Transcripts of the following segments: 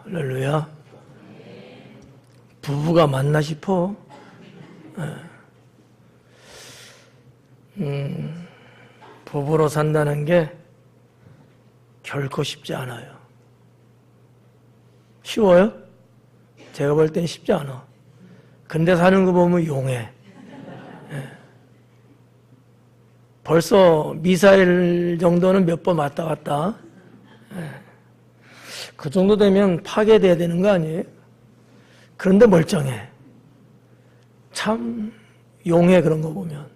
할렐루야. 부부가 맞나 싶어. 부부로 산다는 게 결코 쉽지 않아요. 쉬워요? 제가 볼 땐 쉽지 않아. 근데 사는 거 보면 용해. 벌써 미사일 정도는 몇 번 왔다 갔다. 그 정도 되면 파괴돼야 되는 거 아니에요? 그런데 멀쩡해. 참 용해, 그런 거 보면.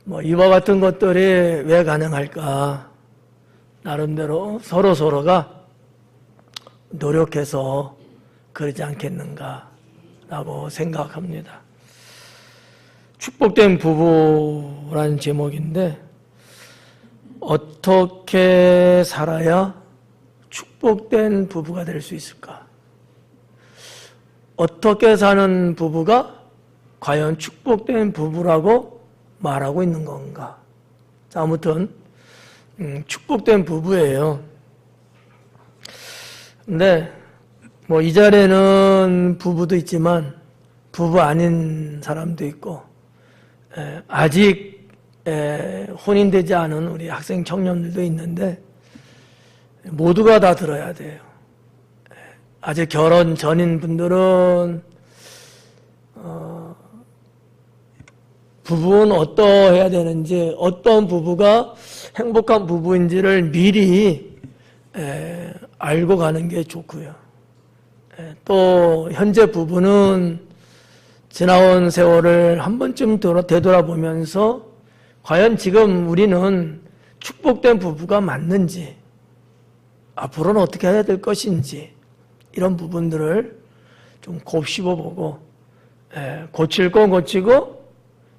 뭐 이와 같은 것들이 왜 가능할까? 나름대로 서로가 노력해서 그러지 않겠는가라고 생각합니다. 축복된 부부라는 제목인데, 어떻게 살아야 축복된 부부가 될 수 있을까? 어떻게 사는 부부가 과연 축복된 부부라고 말하고 있는 건가? 자, 아무튼 축복된 부부예요. 근데 뭐 이 자리에는 부부도 있지만 부부 아닌 사람도 있고, 아직 혼인되지 않은 우리 학생 청년들도 있는데 모두가 다 들어야 돼요. 아직 결혼 전인 분들은 부부는 어떠해야 되는지, 어떤 부부가 행복한 부부인지를 미리 알고 가는 게 좋고요. 또 현재 부부는 지나온 세월을 한 번쯤 되돌아보면서 과연 지금 우리는 축복된 부부가 맞는지, 앞으로는 어떻게 해야 될 것인지, 이런 부분들을 좀 곱씹어보고, 고칠 건 고치고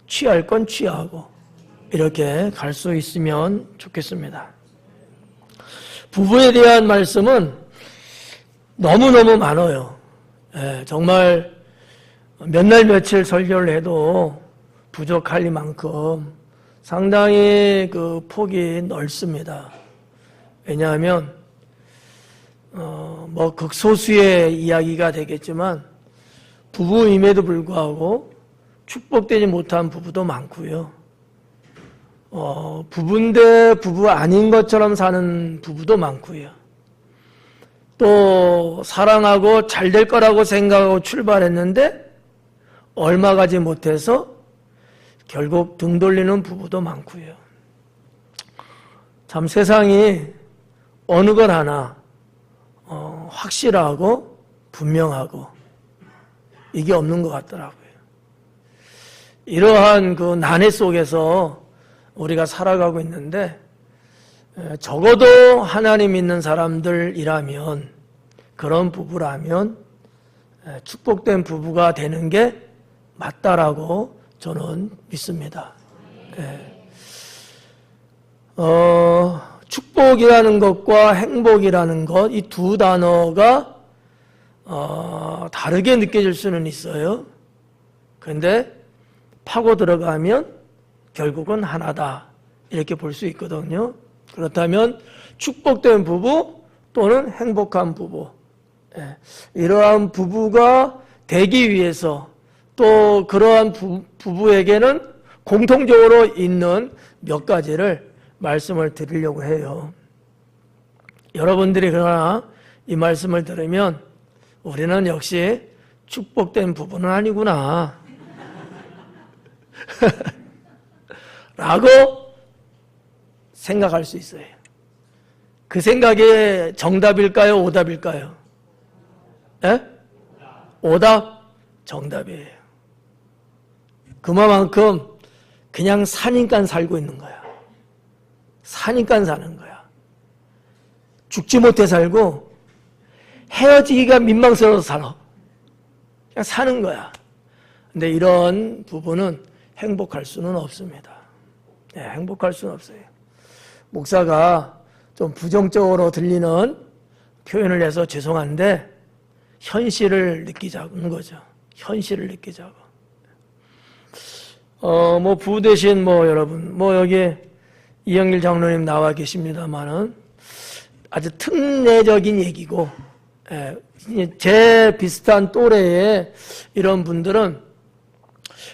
취할 건 취하고 이렇게 갈 수 있으면 좋겠습니다. 부부에 대한 말씀은 너무너무 많아요. 정말 몇 날 며칠 설교를 해도 부족할 이만큼 상당히 그 폭이 넓습니다. 왜냐하면 뭐 극소수의 이야기가 되겠지만 부부임에도 불구하고 축복되지 못한 부부도 많고요. 부부인데 부부 아닌 것처럼 사는 부부도 많고요. 또 사랑하고 잘 될 거라고 생각하고 출발했는데 얼마 가지 못해서 결국 등 돌리는 부부도 많고요. 참 세상이 어느 것 하나 확실하고 분명하고 이게 없는 것 같더라고요. 이러한 그 난해 속에서 우리가 살아가고 있는데, 적어도 하나님 믿는 사람들이라면, 그런 부부라면 축복된 부부가 되는 게 맞다라고 저는 믿습니다. 축복이라는 것과 행복이라는 것, 이 두 단어가 다르게 느껴질 수는 있어요. 그런데 파고 들어가면 결국은 하나다, 이렇게 볼 수 있거든요. 그렇다면 축복된 부부 또는 행복한 부부, 이러한 부부가 되기 위해서 또 그러한 부부에게는 공통적으로 있는 몇 가지를 말씀을 드리려고 해요. 여러분들이 그러나 이 말씀을 들으면 우리는 역시 축복된 부부는 아니구나 라고 생각할 수 있어요. 그 생각이 정답일까요? 오답일까요? 오답? 정답이에요. 그만큼 그냥 사니까 살고 있는 거야. 사니까 사는 거야. 죽지 못해 살고 헤어지기가 민망스러워서 살아. 그냥 사는 거야. 근데 이런 부부는 행복할 수는 없습니다. 행복할 수는 없어요. 목사가 좀 부정적으로 들리는 표현을 해서 죄송한데 현실을 느끼자는 거죠. 현실을 느끼자고. 뭐 부부 대신 뭐 여러분, 뭐 여기 이영길 장로님 나와 계십니다만은 아주 특례적인 얘기고, 제 비슷한 또래의 이런 분들은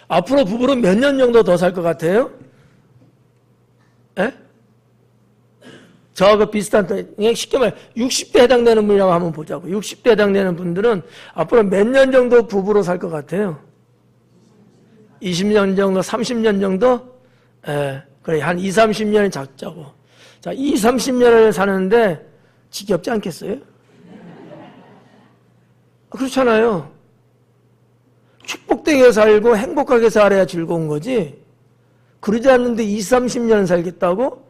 앞으로 부부로 몇 년 정도 더 살 것 같아요? 예? 저하고 비슷한, 쉽게 말해 60대 해당되는 분이라고 한번 보자고. 60대 해당되는 분들은 앞으로 몇 년 정도 부부로 살 것 같아요? 20년 정도, 30년 정도? 예, 그래, 한 20, 30년이 작자고. 자, 20, 30년을 사는데 지겹지 않겠어요? 그렇잖아요. 축복되게 살고 행복하게 살아야 즐거운 거지. 그러지 않는데 20, 30년 살겠다고?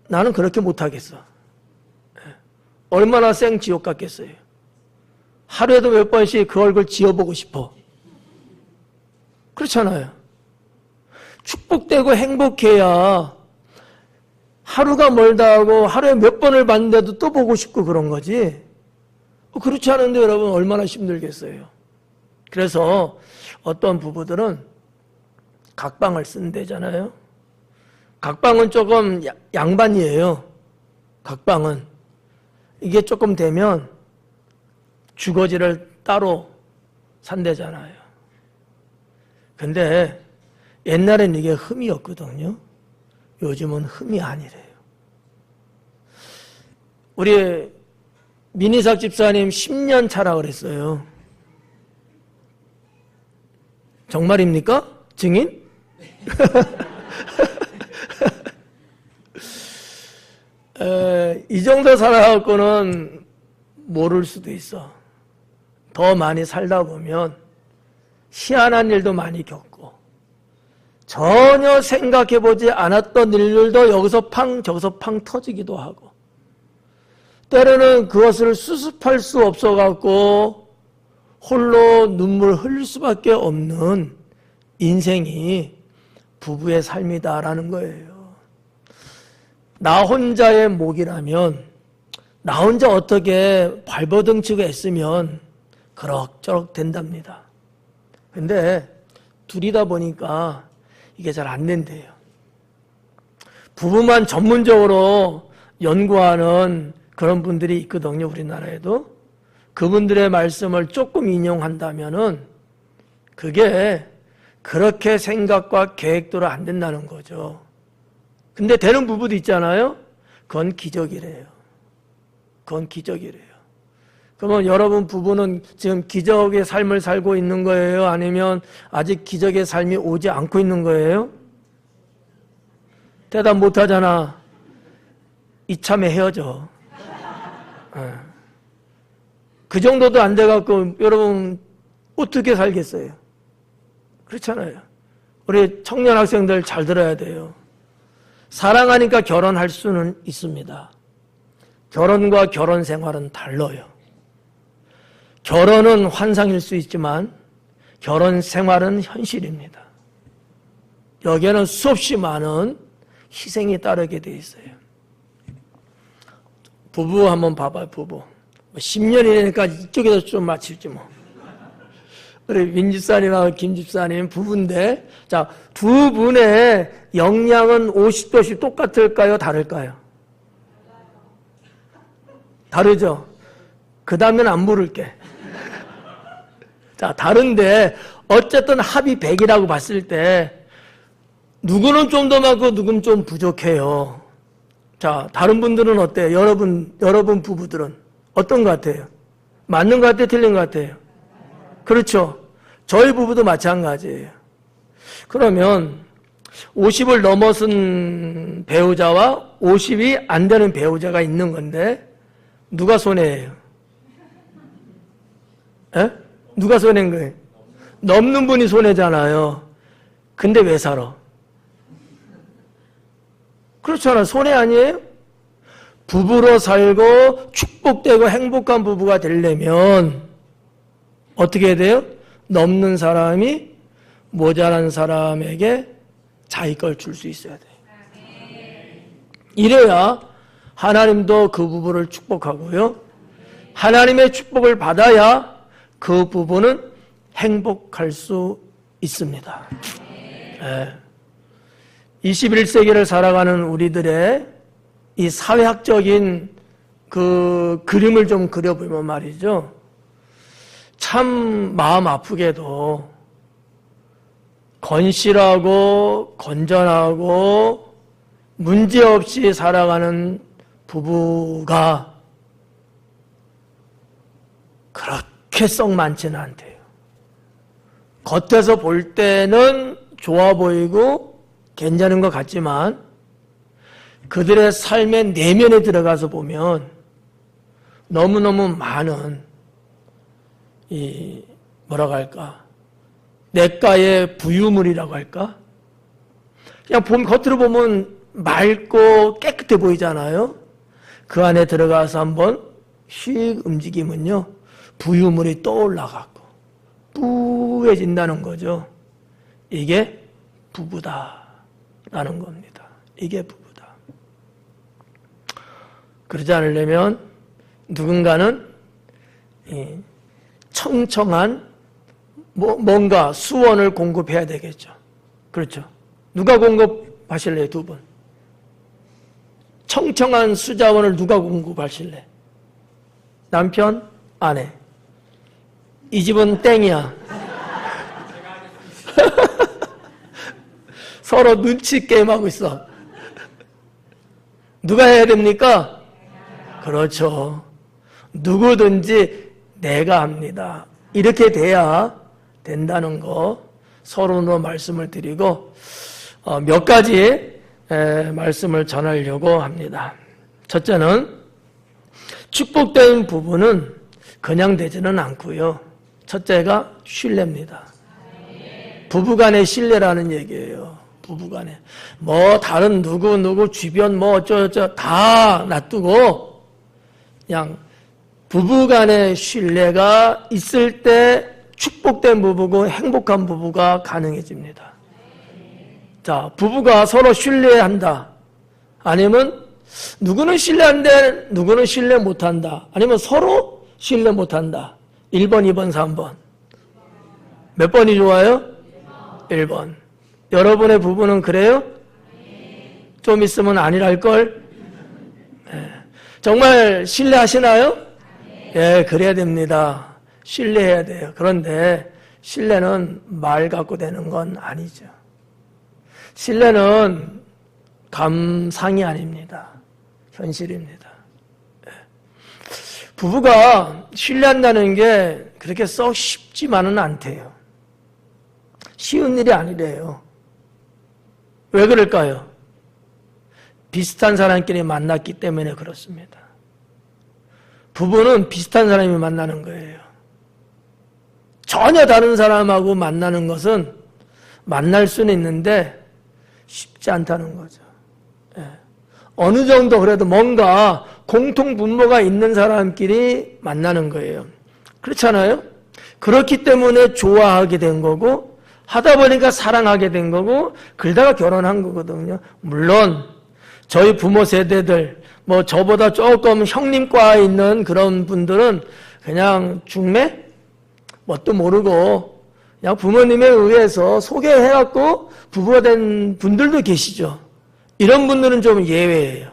나는 그렇게 못하겠어. 얼마나 생지옥 같겠어요. 하루에도 몇 번씩 그 얼굴 지어보고 싶어. 그렇잖아요. 축복되고 행복해야 하루가 멀다 하고 하루에 몇 번을 봤는데도 또 보고 싶고 그런 거지. 그렇지 않은데 여러분 얼마나 힘들겠어요. 그래서 어떤 부부들은 각방을 쓴대잖아요. 각방은 조금 양반이에요. 각방은. 이게 조금 되면 주거지를 따로 산대잖아요. 근데 옛날엔 이게 흠이었거든요. 요즘은 흠이 아니래요. 우리 민희삭 집사님 10년 차라 그랬어요. 정말입니까? 증인? 이 정도 살아갖고는 모를 수도 있어. 더 많이 살다 보면 희한한 일도 많이 겪고 전혀 생각해보지 않았던 일들도 여기서 팡 저기서 팡 터지기도 하고 때로는 그것을 수습할 수 없어갖고 홀로 눈물 흘릴 수밖에 없는 인생이 부부의 삶이다라는 거예요. 나 혼자의 목이라면 나 혼자 어떻게 발버둥치고 애쓰면 그럭저럭 된답니다. 근데 둘이다 보니까 이게 잘 안 된대요. 부부만 전문적으로 연구하는 그런 분들이 있거든요, 우리나라에도. 그분들의 말씀을 조금 인용한다면은 그게 그렇게 생각과 계획대로 안 된다는 거죠. 근데 되는 부부도 있잖아요. 그건 기적이래요. 그건 기적이래요. 그러면 여러분 부부는 지금 기적의 삶을 살고 있는 거예요? 아니면 아직 기적의 삶이 오지 않고 있는 거예요? 대답 못 하잖아. 이참에 헤어져. 그 정도도 안 돼갖고 여러분 어떻게 살겠어요? 그렇잖아요. 우리 청년 학생들 잘 들어야 돼요. 사랑하니까 결혼할 수는 있습니다. 결혼과 결혼 생활은 달라요. 결혼은 환상일 수 있지만 결혼 생활은 현실입니다. 여기에는 수없이 많은 희생이 따르게 돼 있어요. 부부 한번 봐봐요, 부부. 10년이니까 이쪽에서 좀 맞출지 뭐. 우리 민 집사님하고 김 집사님 부부인데, 자, 두 분의 역량은 50도씩 똑같을까요? 다를까요? 다르죠? 그 다음엔 안 물을게. 자, 다른데, 어쨌든 합이 100이라고 봤을 때, 누구는 좀 더 많고, 누구는 좀 부족해요. 자, 다른 분들은 어때요? 여러분 부부들은 어떤 것 같아요? 맞는 것 같아요? 틀린 것 같아요? 그렇죠. 저희 부부도 마찬가지예요. 그러면 50을 넘어선 배우자와 50이 안 되는 배우자가 있는 건데 누가 손해예요? 에? 누가 손해인 거예요? 넘는 분이 손해잖아요. 근데 왜 살아? 그렇잖아. 손해 아니에요? 부부로 살고 축복되고 행복한 부부가 되려면 어떻게 해야 돼요? 넘는 사람이 모자란 사람에게 자기 걸 줄 수 있어야 돼요. 이래야 하나님도 그 부부를 축복하고요. 하나님의 축복을 받아야 그 부부는 행복할 수 있습니다. 네. 21세기를 살아가는 우리들의 이 사회학적인 그 그림을 좀 그려보면 말이죠. 참 마음 아프게도 건실하고 건전하고 문제없이 살아가는 부부가 그렇게 썩 많지는 않대요. 겉에서 볼 때는 좋아 보이고 괜찮은 것 같지만 그들의 삶의 내면에 들어가서 보면 너무너무 많은 이 뭐라고 할까? 냇가의 부유물이라고 할까? 그냥 겉으로 보면 맑고 깨끗해 보이잖아요. 그 안에 들어가서 한번 휙 움직이면요, 부유물이 떠올라갖고 뿌해진다는 거죠. 이게 부부다라는 겁니다. 이게 부부다. 그러지 않으려면 누군가는 청청한 뭔가 수원을 공급해야 되겠죠. 그렇죠. 누가 공급하실래요? 두 분. 청청한 수자원을 누가 공급하실래? 남편? 아내? 이 집은 땡이야. 서로 눈치 게임하고 있어. 누가 해야 됩니까? 그렇죠. 누구든지 내가 합니다. 이렇게 돼야 된다는 거 서로로 말씀을 드리고 몇 가지 말씀을 전하려고 합니다. 첫째는 축복된 부부는 그냥 되지는 않고요. 첫째가 신뢰입니다. 부부간의 신뢰라는 얘기예요. 부부간에 뭐 다른 누구 주변 뭐 어쩌고저쩌고 다 놔두고 그냥 부부간의 신뢰가 있을 때 축복된 부부고 행복한 부부가 가능해집니다. 자, 부부가 서로 신뢰한다. 아니면 누구는 신뢰한데 누구는 신뢰 못한다. 아니면 서로 신뢰 못한다. 1번, 2번, 3번. 몇 번이 좋아요? 1번. 여러분의 부부는 그래요? 좀 있으면 아니랄걸? 네. 정말 신뢰하시나요? 예, 그래야 됩니다. 신뢰해야 돼요. 그런데 신뢰는 말 갖고 되는 건 아니죠. 신뢰는 감상이 아닙니다. 현실입니다. 예. 부부가 신뢰한다는 게 그렇게 썩 쉽지만은 않대요. 쉬운 일이 아니래요. 왜 그럴까요? 비슷한 사람끼리 만났기 때문에 그렇습니다. 부부는 비슷한 사람이 만나는 거예요. 전혀 다른 사람하고 만나는 것은 만날 수는 있는데 쉽지 않다는 거죠. 예. 어느 정도 그래도 뭔가 공통 분모가 있는 사람끼리 만나는 거예요. 그렇잖아요? 그렇기 때문에 좋아하게 된 거고 하다 보니까 사랑하게 된 거고 그러다가 결혼한 거거든요. 물론 저희 부모 세대들 뭐 저보다 조금 형님과에 있는 그런 분들은 그냥 중매? 뭣도 모르고 그냥 부모님에 의해서 소개해갖고 부부가 된 분들도 계시죠. 이런 분들은 좀 예외예요.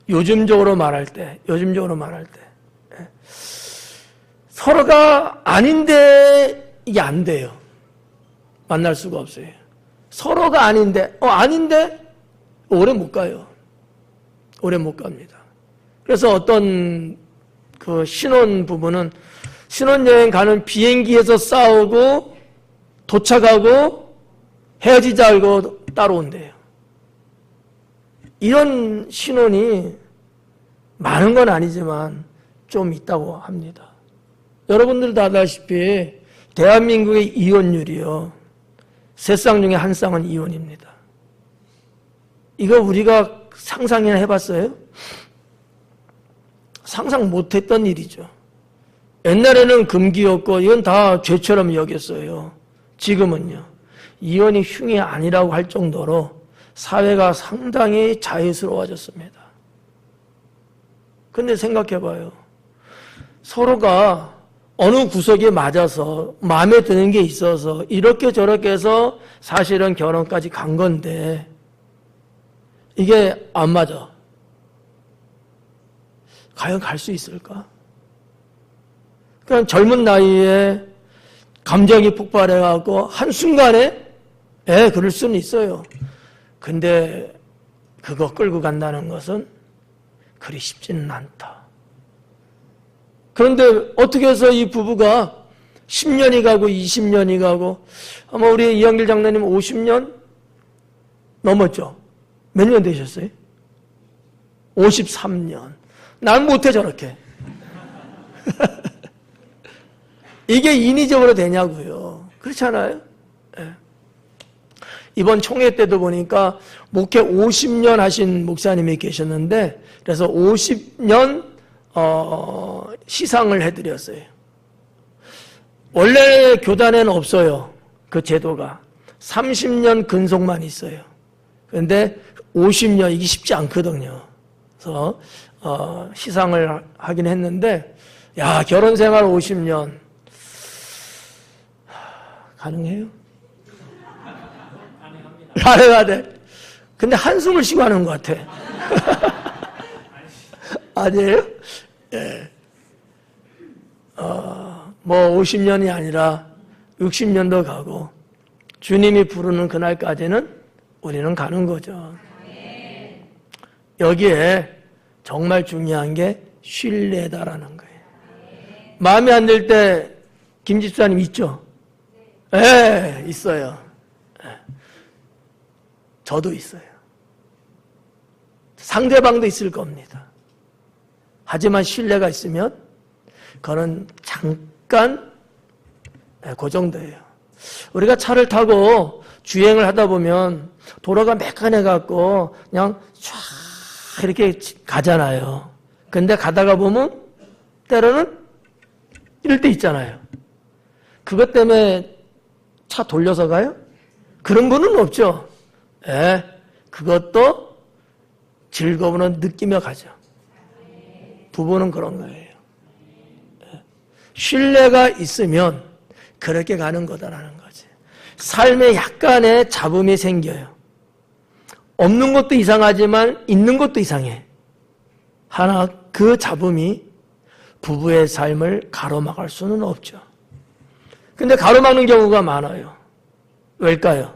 요즘적으로 말할 때 서로가 아닌데 이게 안 돼요. 만날 수가 없어요. 서로가 아닌데 오래 못 가요. 오래 못 갑니다. 그래서 어떤 그 신혼 부부는 신혼여행 가는 비행기에서 싸우고 도착하고 헤어지자 알고 따라온대요. 이런 신혼이 많은 건 아니지만 좀 있다고 합니다. 여러분들도 아다시피 대한민국의 이혼율이요. 3쌍 중에 1쌍은 이혼입니다. 이거 우리가 상상이나 해봤어요? 상상 못했던 일이죠. 옛날에는 금기였고 이건 다 죄처럼 여겼어요. 지금은요. 이혼이 흉이 아니라고 할 정도로 사회가 상당히 자유스러워졌습니다. 근데 생각해봐요. 서로가 어느 구석에 맞아서 마음에 드는 게 있어서 이렇게 저렇게 해서 사실은 결혼까지 간 건데 이게 안 맞아. 과연 갈 수 있을까? 그냥 젊은 나이에 감정이 폭발해갖고 한순간에 그럴 수는 있어요. 근데 그거 끌고 간다는 것은 그리 쉽지는 않다. 그런데 어떻게 해서 이 부부가 10년이 가고 20년이 가고 아마 우리 이한길 장로님 50년 넘었죠? 몇 년 되셨어요? 53년. 난 못해 저렇게. 이게 인위적으로 되냐고요. 그렇잖아요. 네. 이번 총회 때도 보니까 목회 50년 하신 목사님이 계셨는데 그래서 50년 시상을 해드렸어요. 원래 교단에는 없어요. 그 제도가. 30년 근속만 있어요. 그런데 50년 이게 쉽지 않거든요. 그래서 시상을 하긴 했는데 야 결혼 생활 50년 가능해요? 가능하대. 근데 한숨을 쉬고 하는 것 같아. 아니에요? 예. 뭐 50년이 아니라 60년도 가고 주님이 부르는 그날까지는 우리는 가는 거죠. 여기에 정말 중요한 게 신뢰다라는 거예요. 마음에 안 들 때 김 집사님 있죠? 예, 있어요. 저도 있어요. 상대방도 있을 겁니다. 하지만 신뢰가 있으면 그거는 잠깐 그 정도예요. 우리가 차를 타고 주행을 하다 보면 도로가 매끈해 갖고 그냥 쫙 이렇게 가잖아요. 근데 가다가 보면 때로는 이럴 때 있잖아요. 그것 때문에 차 돌려서 가요? 그런 분은 없죠. 예, 그것도 즐거움을 느끼며 가죠. 부부는 그런 거예요. 신뢰가 있으면 그렇게 가는 거다라는 거지. 삶에 약간의 잡음이 생겨요. 없는 것도 이상하지만 있는 것도 이상해. 하나 그 잡음이 부부의 삶을 가로막을 수는 없죠. 근데 가로막는 경우가 많아요. 왜일까요?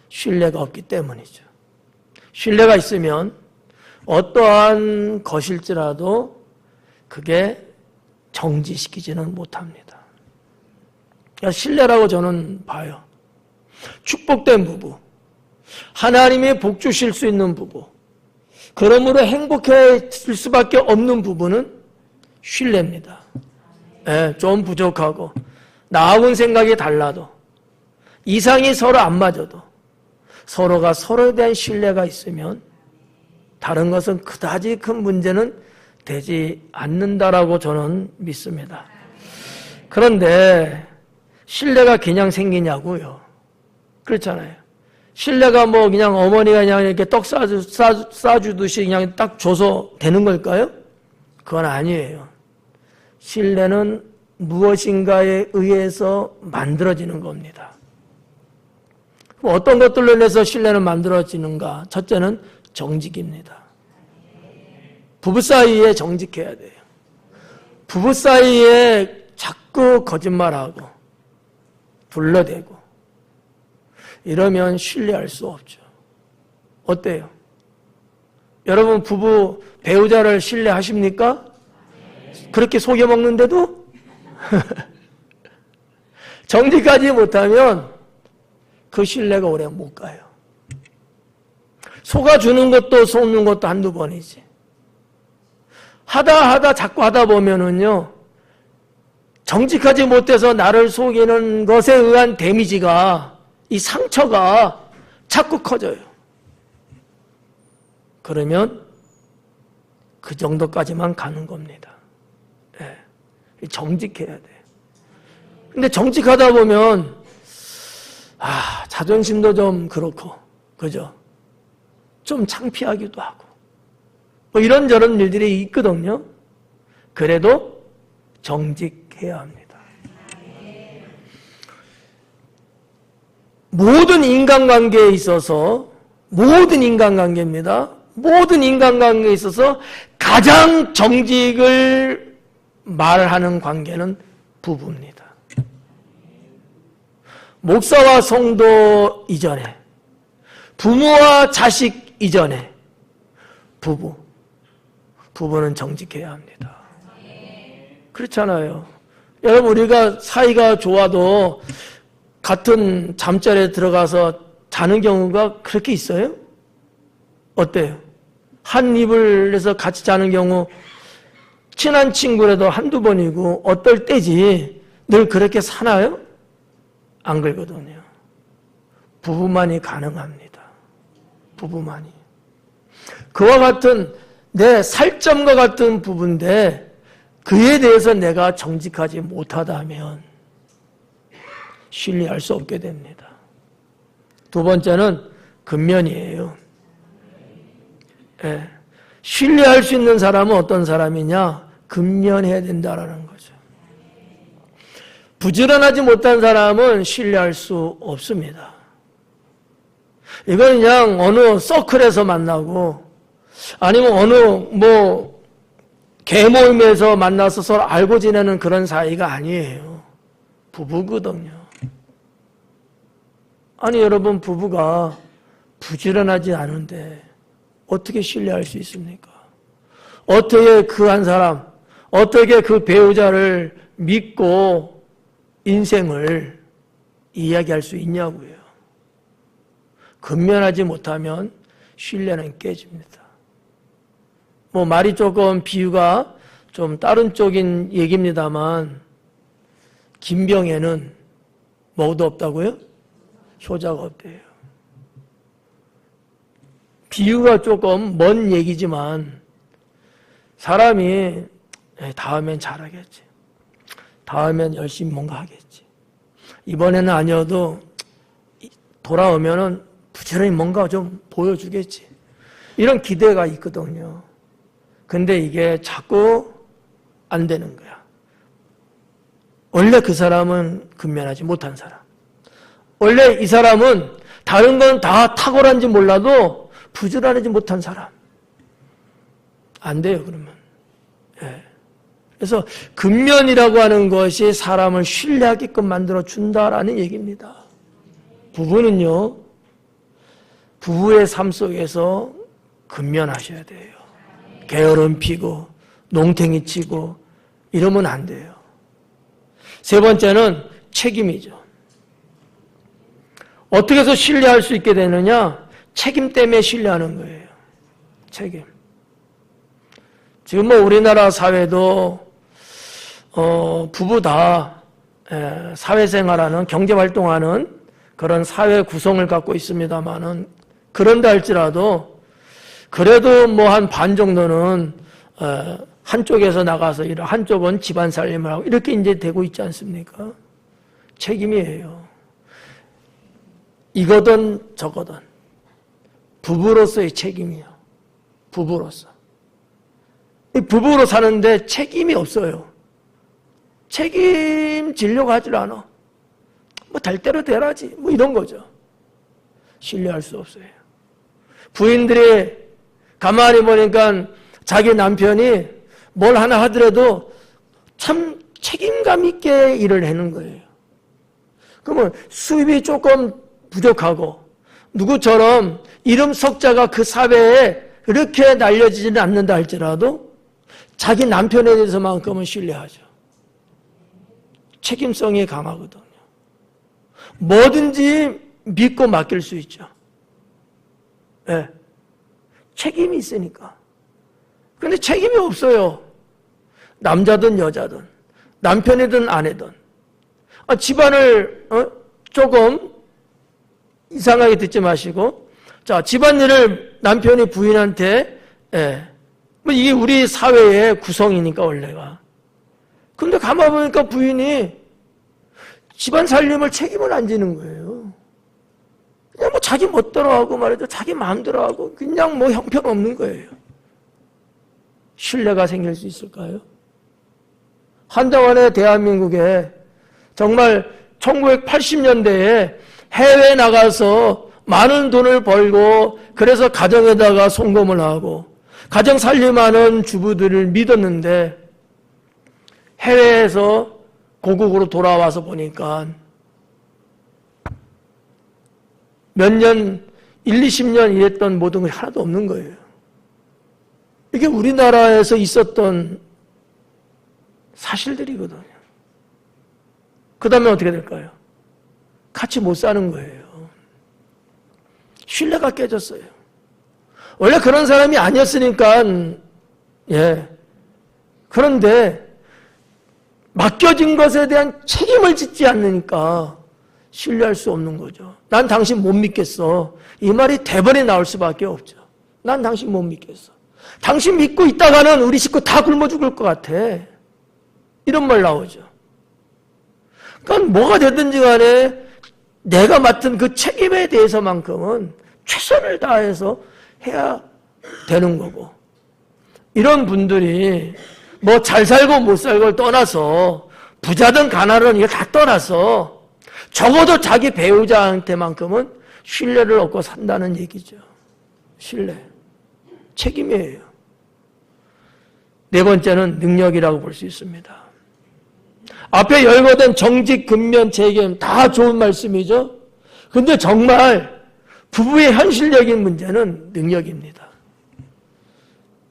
신뢰가 없기 때문이죠. 신뢰가 있으면 어떠한 것일지라도 그게 정지시키지는 못합니다. 신뢰라고 저는 봐요. 축복된 부부, 하나님이 복 주실 수 있는 부부, 그러므로 행복해질 수밖에 없는 부부는 신뢰입니다. 네, 좀 부족하고 나하고는 생각이 달라도 이상이 서로 안 맞아도 서로가 서로에 대한 신뢰가 있으면 다른 것은 그다지 큰 문제는 되지 않는다라고 저는 믿습니다. 그런데 신뢰가 그냥 생기냐고요. 그렇잖아요. 신뢰가 뭐 그냥 어머니가 그냥 이렇게 떡 싸주듯이 그냥 딱 줘서 되는 걸까요? 그건 아니에요. 신뢰는 무엇인가에 의해서 만들어지는 겁니다. 어떤 것들로 인해서 신뢰는 만들어지는가? 첫째는 정직입니다. 부부 사이에 정직해야 돼요. 부부 사이에 자꾸 거짓말하고 둘러대고 이러면 신뢰할 수 없죠. 어때요? 여러분 부부 배우자를 신뢰하십니까? 그렇게 속여먹는데도? 정직하지 못하면 그 신뢰가 오래 못 가요. 속아주는 것도 속는 것도 한두 번이지. 하다 자꾸 하다 보면은요, 정직하지 못해서 나를 속이는 것에 의한 데미지가, 이 상처가 자꾸 커져요. 그러면 그 정도까지만 가는 겁니다. 네. 정직해야 돼요. 근데 정직하다 보면, 자존심도 좀 그렇고, 그죠? 좀 창피하기도 하고, 뭐 이런저런 일들이 있거든요. 그래도 정직해야 합니다. 모든 인간관계에 있어서, 모든 인간관계입니다. 모든 인간관계에 있어서 가장 정직을 말하는 관계는 부부입니다. 목사와 성도 이전에, 부모와 자식 이전에 부부는 정직해야 합니다. 그렇잖아요. 여러분, 우리가 사이가 좋아도 같은 잠자리에 들어가서 자는 경우가 그렇게 있어요? 어때요? 한 이불에서 같이 자는 경우 친한 친구라도 한두 번이고 어떨 때지 늘 그렇게 사나요? 안 그러거든요. 부부만이 가능합니다. 부부만이. 그와 같은 내 살점과 같은 부부인데 그에 대해서 내가 정직하지 못하다면 신뢰할 수 없게 됩니다. 두 번째는 근면이에요. 예. 신뢰할 수 있는 사람은 어떤 사람이냐? 근면해야 된다라는 거죠. 부지런하지 못한 사람은 신뢰할 수 없습니다. 이건 그냥 어느 서클에서 만나고 아니면 어느 개모임에서 만나서 서로 알고 지내는 그런 사이가 아니에요. 부부거든요. 아니 여러분, 부부가 부지런하지 않은데 어떻게 신뢰할 수 있습니까? 어떻게 그 한 사람, 어떻게 그 배우자를 믿고 인생을 이야기할 수 있냐고요. 근면하지 못하면 신뢰는 깨집니다. 말이 조금 비유가 좀 다른 쪽인 얘기입니다만 김병에는 뭐도 없다고요? 효자가 없대요. 비유가 조금 먼 얘기지만 사람이 다음엔 잘하겠지. 다음엔 열심히 뭔가 하겠지. 이번에는 아니어도 돌아오면은 부지런히 뭔가 좀 보여주겠지. 이런 기대가 있거든요. 근데 이게 자꾸 안 되는 거야. 원래 그 사람은 근면하지 못한 사람. 원래 이 사람은 다른 건 다 탁월한지 몰라도 부지런하지 못한 사람. 안 돼요, 그러면. 예. 그래서 근면이라고 하는 것이 사람을 신뢰하게끔 만들어 준다라는 얘기입니다. 부부는요, 부부의 삶 속에서 근면하셔야 돼요. 게으름 피고 농탱이 치고 이러면 안 돼요. 세 번째는 책임이죠. 어떻게 해서 신뢰할 수 있게 되느냐? 책임 때문에 신뢰하는 거예요. 책임. 지금 우리나라 사회도 부부 다 사회생활하는 경제활동하는 그런 사회 구성을 갖고 있습니다만은 그런다 할지라도 그래도 한 반 정도는 한쪽에서 나가서 일을, 한쪽은 집안 살림을 하고 이렇게 이제 되고 있지 않습니까? 책임이에요. 이거든 저거든 부부로서의 책임이요. 부부로서. 부부로 사는데 책임이 없어요. 책임지려고 하질 않아. 될 대로 되라지. 이런 거죠. 신뢰할 수 없어요. 부인들이 가만히 보니까 자기 남편이 뭘 하나 하더라도 참 책임감 있게 일을 하는 거예요. 그러면 수입이 조금 부족하고 누구처럼 이름 석자가 그 사회에 이렇게 날려지지는 않는다 할지라도 자기 남편에 대해서만큼은 신뢰하죠. 책임성이 강하거든요. 뭐든지 믿고 맡길 수 있죠. 네. 책임이 있으니까. 근데 책임이 없어요. 남자든 여자든 남편이든 아내든 집안을 조금 이상하게 듣지 마시고 자, 집안일을 남편이 부인한테 이게 우리 사회의 구성이니까 원래가. 근데 가만 보니까 부인이 집안 살림을 책임을 안 지는 거예요. 그냥 자기 멋대로 하고 말이죠. 자기 마음대로 하고 그냥 형편없는 거예요. 신뢰가 생길 수 있을까요? 한동안에 대한민국에 정말 1980년대에 해외에 나가서 많은 돈을 벌고 그래서 가정에다가 송금을 하고 가정 살림하는 주부들을 믿었는데 해외에서 고국으로 돌아와서 보니까 몇 년, 1, 20년 일했던 모든 것이 하나도 없는 거예요. 이게 우리나라에서 있었던 사실들이거든요. 그 다음에 어떻게 될까요? 같이 못 사는 거예요. 신뢰가 깨졌어요. 원래 그런 사람이 아니었으니까, 예. 그런데 맡겨진 것에 대한 책임을 짓지 않으니까 신뢰할 수 없는 거죠. 난 당신 못 믿겠어. 이 말이 대번에 나올 수밖에 없죠. 난 당신 못 믿겠어. 당신 믿고 있다가는 우리 식구 다 굶어 죽을 것 같아. 이런 말 나오죠. 그러니까 뭐가 되든지 간에 내가 맡은 그 책임에 대해서만큼은 최선을 다해서 해야 되는 거고, 이런 분들이 뭐 잘 살고 못 살고를 떠나서 부자든 가난하든 이걸 다 떠나서 적어도 자기 배우자한테만큼은 신뢰를 얻고 산다는 얘기죠. 신뢰. 책임이에요. 네 번째는 능력이라고 볼 수 있습니다. 앞에 열거된 정직, 근면, 재경 다 좋은 말씀이죠. 근데 정말 부부의 현실적인 문제는 능력입니다.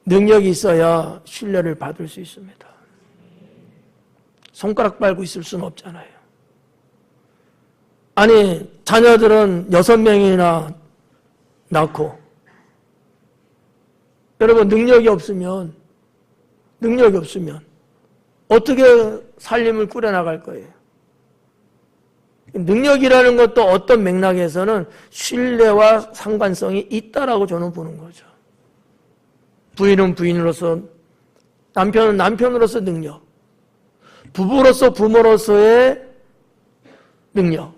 능력이 있어야 신뢰를 받을 수 있습니다. 손가락 빨고 있을 수는 없잖아요. 아니, 자녀들은 6명이나 낳고, 여러분, 능력이 없으면 어떻게 살림을 꾸려나갈 거예요? 능력이라는 것도 어떤 맥락에서는 신뢰와 상관성이 있다라고 저는 보는 거죠. 부인은 부인으로서, 남편은 남편으로서 능력, 부부로서 부모로서의 능력.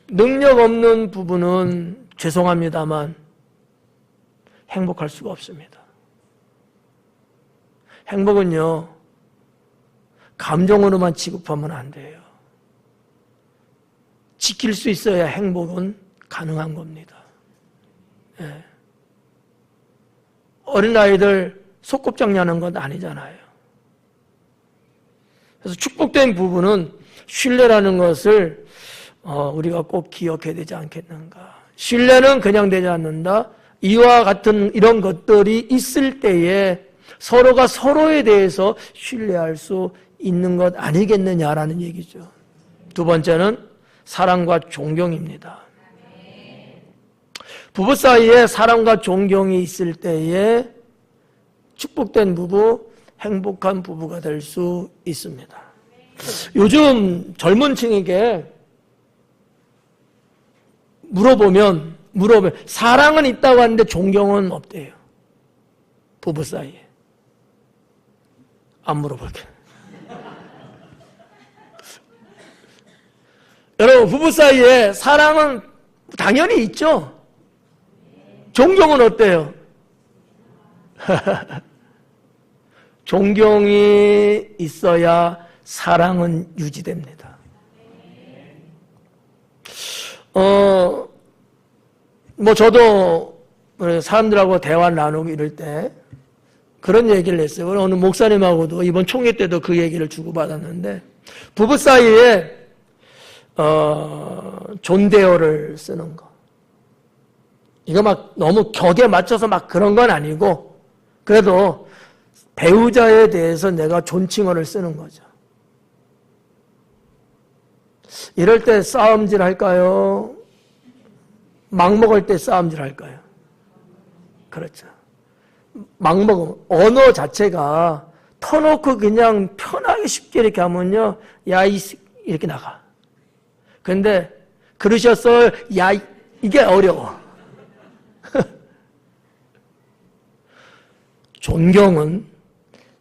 능력 없는 부부는 죄송합니다만 행복할 수가 없습니다. 행복은요, 감정으로만 취급하면 안 돼요. 지킬 수 있어야 행복은 가능한 겁니다. 네. 어린아이들 소꿉장려하는 건 아니잖아요. 그래서 축복된 부부는 신뢰라는 것을 우리가 꼭 기억해야 되지 않겠는가. 신뢰는 그냥 되지 않는다. 이와 같은 이런 것들이 있을 때에 서로가 서로에 대해서 신뢰할 수 있는 것 아니겠느냐라는 얘기죠. 두 번째는 사랑과 존경입니다. 부부 사이에 사랑과 존경이 있을 때에 축복된 부부, 행복한 부부가 될 수 있습니다. 요즘 젊은 층에게 물어보면 사랑은 있다고 하는데 존경은 없대요. 부부 사이에. 안 물어볼게. 여러분, 부부 사이에 사랑은 당연히 있죠. 존경은 어때요? 존경이 있어야 사랑은 유지됩니다. 저도 사람들하고 대화를 나누고 이럴 때 그런 얘기를 했어요. 어느 목사님하고도 이번 총회 때도 그 얘기를 주고받았는데, 부부 사이에 존대어를 쓰는 거. 이거 막 너무 격에 맞춰서 막 그런 건 아니고, 그래도 배우자에 대해서 내가 존칭어를 쓰는 거죠. 이럴 때 싸움질 할까요? 막 먹을 때 싸움질 할까요? 그렇죠. 막 먹으면 언어 자체가 터놓고 그냥 편하게 쉽게 이렇게 하면요, 야, 이렇게 나가. 근데 그러셨어, 야, 이게 어려워. 존경은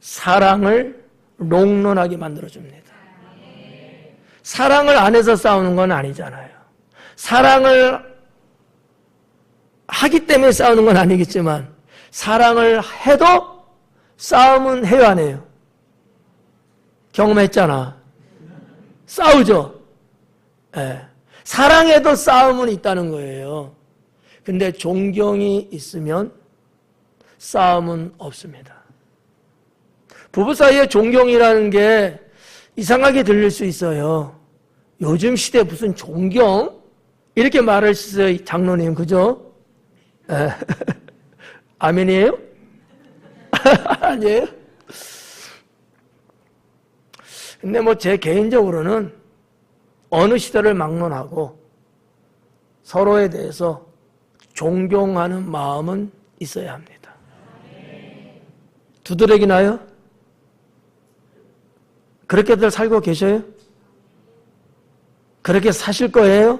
사랑을 롱런하게 만들어줍니다. 사랑을 안 해서 싸우는 건 아니잖아요. 사랑을 하기 때문에 싸우는 건 아니겠지만, 사랑을 해도 싸움은 해요, 안 해요? 경험했잖아. 싸우죠? 예. 사랑에도 싸움은 있다는 거예요. 근데 존경이 있으면 싸움은 없습니다. 부부 사이에 존경이라는 게 이상하게 들릴 수 있어요. 요즘 시대에 무슨 존경? 이렇게 말하셨어요, 장로님, 그죠? 아멘이에요? 아니에요? 근데 뭐 제 개인적으로는 어느 시대를 막론하고 서로에 대해서 존경하는 마음은 있어야 합니다. 두드러기나요? 그렇게들 살고 계셔요? 그렇게 사실 거예요?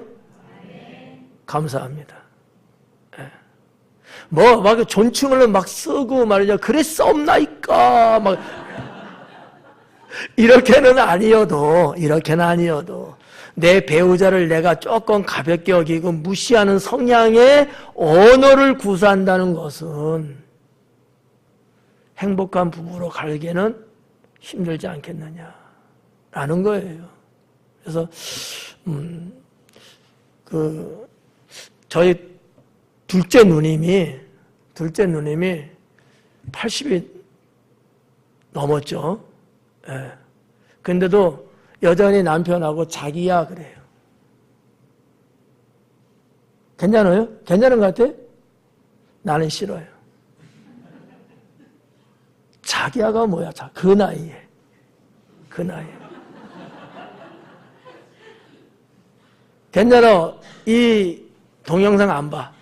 감사합니다. 뭐, 막 존칭을 막 쓰고 말이죠. 그래 썸나이까 막 이렇게는 아니어도 내 배우자를 내가 조금 가볍게 여기고 무시하는 성향의 언어를 구사한다는 것은 행복한 부부로 갈기는 힘들지 않겠느냐라는 거예요. 그래서 저희 둘째 누님이 80이 넘었죠. 예. 근데도 여전히 남편하고 자기야 그래요. 괜찮아요? 괜찮은 것 같아? 나는 싫어요. 자기야가 뭐야? 그 나이에. 괜찮아. 이 동영상 안 봐.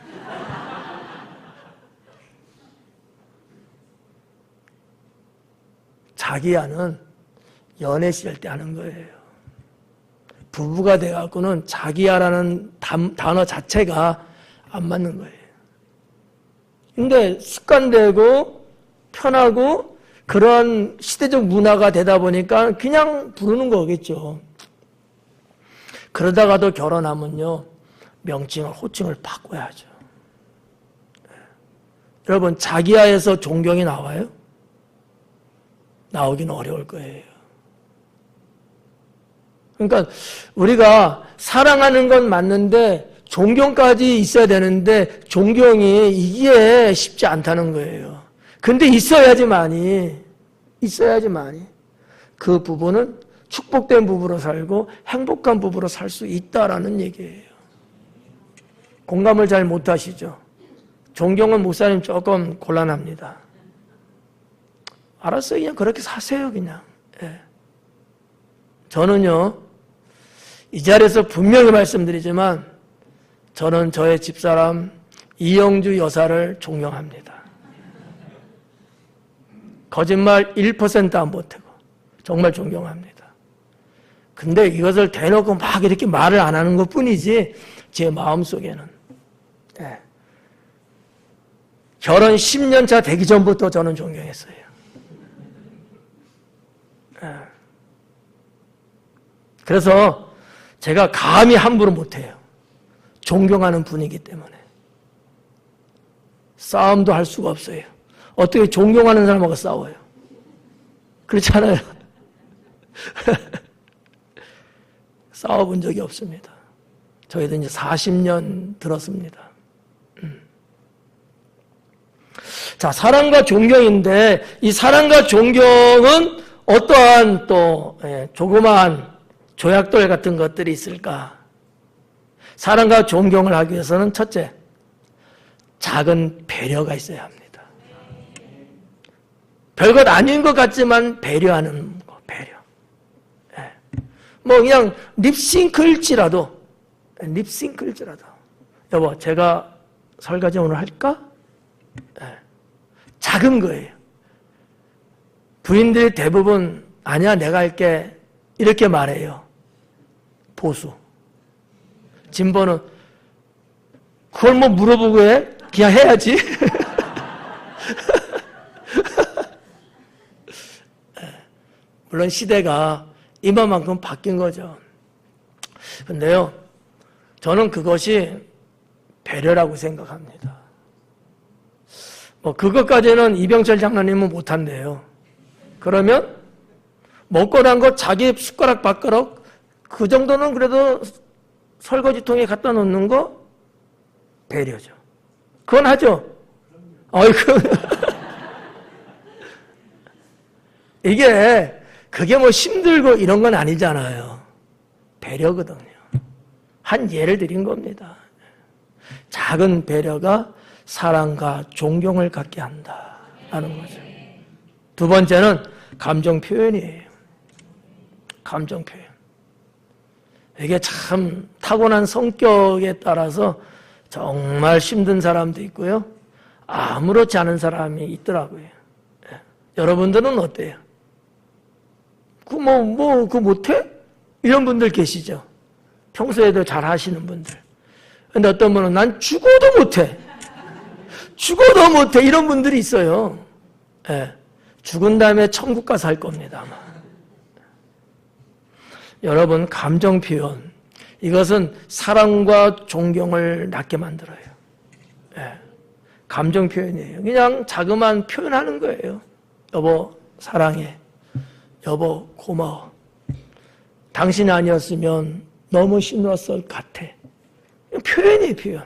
자기야는 연애 시절 때 하는 거예요. 부부가 돼갖고는 자기야라는 단어 자체가 안 맞는 거예요. 근데 습관되고 편하고 그런 시대적 문화가 되다 보니까 그냥 부르는 거겠죠. 그러다가도 결혼하면요, 명칭을, 호칭을 바꿔야죠. 여러분, 자기야에서 존경이 나와요? 나오기는 어려울 거예요. 그러니까 우리가 사랑하는 건 맞는데 존경까지 있어야 되는데 존경이 이게 쉽지 않다는 거예요. 근데 있어야지만이 그 부부는 축복된 부부로 살고 행복한 부부로 살 수 있다라는 얘기예요. 공감을 잘 못하시죠? 존경은 목사님 조금 곤란합니다. 알았어요. 그냥 그렇게 사세요. 그냥. 예. 저는요, 이 자리에서 분명히 말씀드리지만 저는 저의 집사람 이영주 여사를 존경합니다. 거짓말 1% 안 보태고 정말 존경합니다. 근데 이것을 대놓고 막 이렇게 말을 안 하는 것 뿐이지 제 마음속에는 결혼 10년 차 되기 전부터 저는 존경했어요. 그래서 제가 감히 함부로 못해요. 존경하는 분이기 때문에. 싸움도 할 수가 없어요. 어떻게 존경하는 사람하고 싸워요? 그렇잖아요. 싸워본 적이 없습니다. 저희도 이제 40년 들었습니다. 자, 사랑과 존경인데 이 사랑과 존경은 어떠한 또 조그마한 조약돌 같은 것들이 있을까? 사랑과 존경을 하기 위해서는 첫째, 작은 배려가 있어야 합니다. 별것 아닌 것 같지만 배려하는 거, 배려. 뭐 그냥 립싱크일지라도 여보, 제가 설거지 오늘 할까? 작은 거예요. 부인들이 대부분 아니야, 내가 할게 이렇게 말해요. 보수. 진보는 그걸 뭐 물어보고 해? 그냥 해야지. 물론 시대가 이만큼 바뀐 거죠. 근데요, 저는 그것이 배려라고 생각합니다. 뭐 그것까지는 이병철 장로님은 못한대요. 그러면 먹고 난 거 자기 숟가락 밥그릇 그 정도는 그래도 설거지통에 갖다 놓는 거 배려죠. 그건 하죠. 어이구. 그게 뭐 힘들고 이런 건 아니잖아요. 배려거든요. 한 예를 드린 겁니다. 작은 배려가 사랑과 존경을 갖게 한다라는 거죠. 두 번째는 감정 표현이에요. 감정 표현. 이게 참 타고난 성격에 따라서 정말 힘든 사람도 있고요. 아무렇지 않은 사람이 있더라고요. 여러분들은 어때요? 그거 못해? 이런 분들 계시죠? 평소에도 잘 하시는 분들. 근데 어떤 분은 난 죽어도 못해. 죽어도 못해. 이런 분들이 있어요. 예. 죽은 다음에 천국 가서 할 겁니다, 아마. 여러분, 감정 표현. 이것은 사랑과 존경을 낳게 만들어요. 예. 감정 표현이에요. 그냥 자그마한 표현하는 거예요. 여보, 사랑해. 여보, 고마워. 당신이 아니었으면 너무 힘들었을 것 같아. 표현이에요, 표현.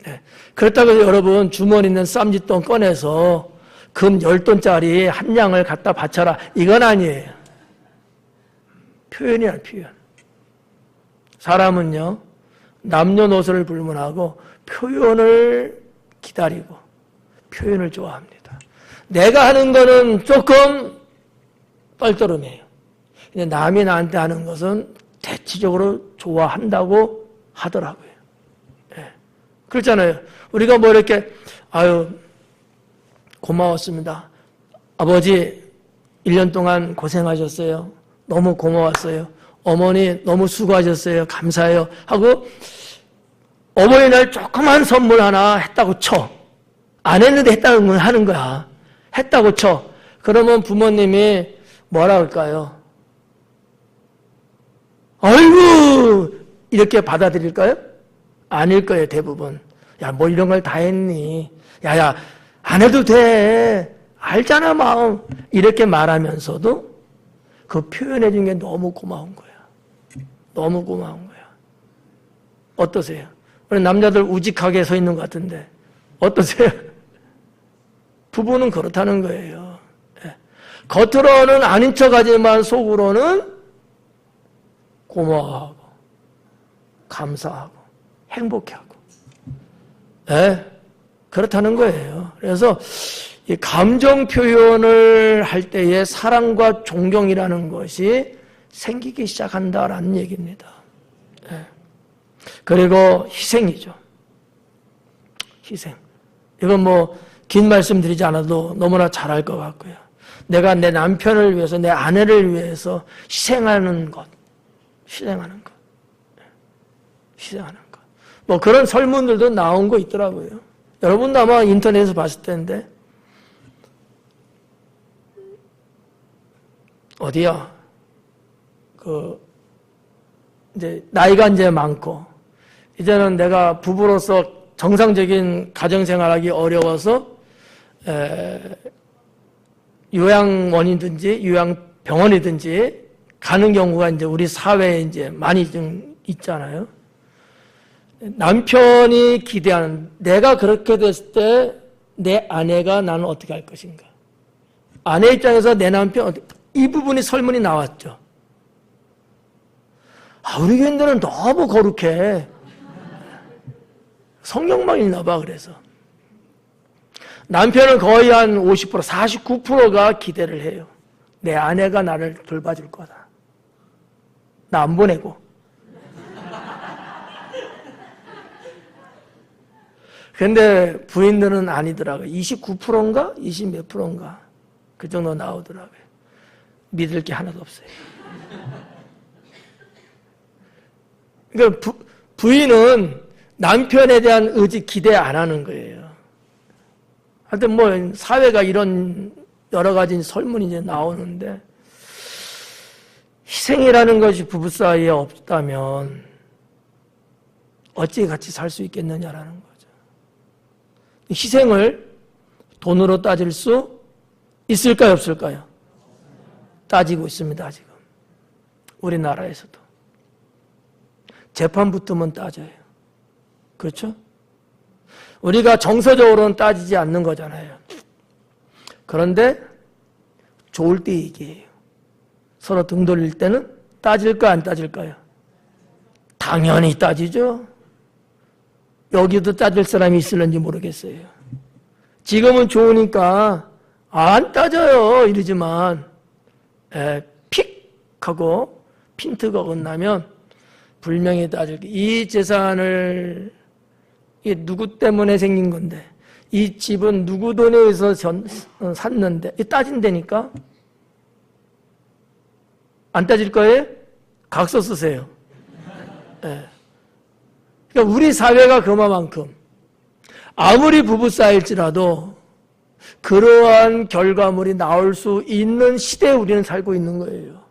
네. 그렇다고 해서 여러분 주머니 있는 쌈짓돈 꺼내서 금 10돈짜리 한 양을 갖다 바쳐라. 이건 아니에요. 표현이야, 표현. 사람은요, 남녀노소를 불문하고 표현을 기다리고 표현을 좋아합니다. 내가 하는 거는 조금 뻘떠름해요. 근데 남이 나한테 하는 것은 대체적으로 좋아한다고 하더라고요. 네. 그렇잖아요. 우리가 뭐 이렇게, 아유, 고마웠습니다. 아버지, 1년 동안 고생하셨어요. 너무 고마웠어요. 어머니, 너무 수고하셨어요. 감사해요. 하고, 어버이날 조그만 선물 하나 했다고 쳐. 안 했는데 했다는 건 하는 거야. 했다고 쳐. 그러면 부모님이 뭐라 할까요? 아이고! 이렇게 받아들일까요? 아닐 거예요, 대부분. 야, 뭐 이런 걸 다 했니? 야, 안 해도 돼. 알잖아, 마음. 이렇게 말하면서도 그 표현해 준 게 너무 고마운 거야. 너무 고마운 거야. 어떠세요? 우리 남자들 우직하게 서 있는 것 같은데, 어떠세요? 부부는 그렇다는 거예요. 겉으로는 아닌 척 하지만 속으로는 고마워하고, 감사하고, 행복해하고. 그렇다는 거예요. 그래서 이 감정 표현을 할 때에 사랑과 존경이라는 것이 생기기 시작한다라는 얘기입니다. 그리고 희생이죠. 희생. 이건 뭐 긴 말씀 드리지 않아도 너무나 잘 알 것 같고요. 내가 내 남편을 위해서, 내 아내를 위해서 희생하는 것. 희생하는 것. 희생하는 것. 뭐 그런 설문들도 나온 거 있더라고요. 여러분도 아마 인터넷에서 봤을 텐데, 어디야? 이제 나이가 이제 많고, 이제는 내가 부부로서 정상적인 가정생활하기 어려워서 요양원이든지 요양병원이든지 가는 경우가 이제 우리 사회에 이제 많이 좀 있잖아요. 남편이 기대하는, 내가 그렇게 됐을 때 내 아내가 나는 어떻게 할 것인가. 아내 입장에서 내 남편, 이 부분이 설문이 나왔죠. 우리 교인들은 너무 거룩해. 성령만 있나 봐, 그래서. 남편은 거의 한 50%, 49%가 기대를 해요. 내 아내가 나를 돌봐줄 거다. 나 안 보내고. 근데 부인들은 아니더라고요. 29%인가? 20 몇 %인가? 그 정도 나오더라고요. 믿을 게 하나도 없어요. 그러니까 부인은 남편에 대한 의지 기대 안 하는 거예요. 하여튼 뭐 사회가 이런 여러 가지 설문이 이제 나오는데, 희생이라는 것이 부부 사이에 없다면 어찌 같이 살 수 있겠느냐라는 거죠. 희생을 돈으로 따질 수 있을까요, 없을까요? 따지고 있습니다, 지금. 우리나라에서도. 재판 붙으면 따져요. 그렇죠? 우리가 정서적으로는 따지지 않는 거잖아요. 그런데 좋을 때 얘기해요. 서로 등 돌릴 때는 따질까 안 따질까요? 당연히 따지죠. 여기도 따질 사람이 있을는지 모르겠어요. 지금은 좋으니까 안 따져요 이러지만 픽 하고 핀트가 끝나면 분명히 따질 게, 이 재산을 이게 누구 때문에 생긴 건데, 이 집은 누구 돈에 의해서 샀는데, 따진다니까? 안 따질 거예요? 각서 쓰세요. 네. 그러니까 우리 사회가 그만큼 아무리 부부 사이일지라도 그러한 결과물이 나올 수 있는 시대에 우리는 살고 있는 거예요.